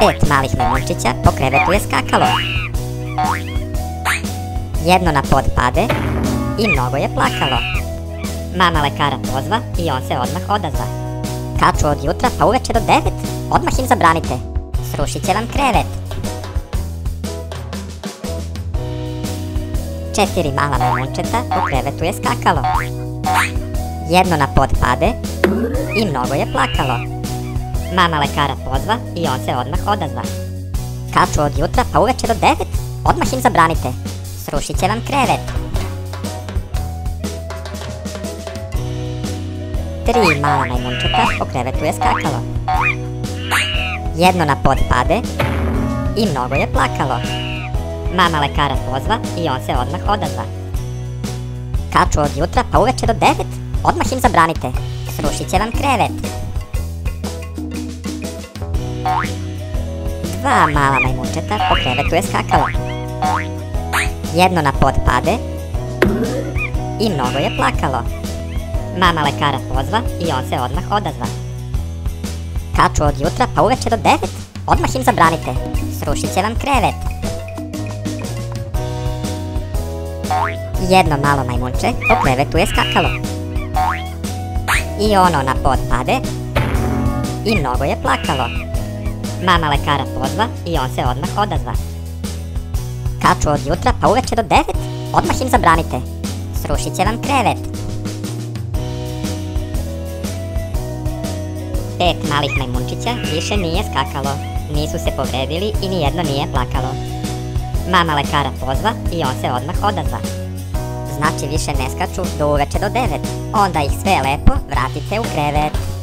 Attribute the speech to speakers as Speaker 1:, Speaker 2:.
Speaker 1: 5 malih majmunčića po krevetu je skakalo. Jedno na pod pade i mnogo je plakalo. Mama lekara pozva i on se odmah odazva. Kaču od jutra pa uveče do 9, odmah im zabranite, srušit će vam krevet. 4 mala majmunčeta po krevetu je skakalo. Jedno na pod pade i mnogo je plakalo. Mama lekara pozva i on se odmah odazva. Kaču od jutra pa uveče do 9, odmah im zabranite, srušit će vam krevet. 3 mala majmunčeta po krevetu je skakalo. Jedno na pod pade i mnogo je plakalo. Mama lekara pozva i on se odmah odazva. Kaču od jutra pa uveče do 9, odmah im zabranite, srušit će vam krevet. 2 mala majmunčeta po krevetu je skakalo. Jedno na pod pade i mnogo je plakalo. Mama lekara pozva i on se odmah odazva. Kaču od jutra pa uveče do 9, odmah im zabranite, srušit će vam krevet. Jedno malo majmunče po krevetu je skakalo. I ono na pod pade i mnogo je plakalo. Mama lekara pozva i on se odmah odazva. Kaču od jutra pa uveče do 9, odmah im zabranite, srušit će vam krevet. 5 malih majmunčića više nije skakalo, nisu se povredili i nijedno nije plakalo. Mama lekara pozva i on se odmah odazva. Znači više ne skaču do uveče do 9, onda ih sve lepo vratite u krevet.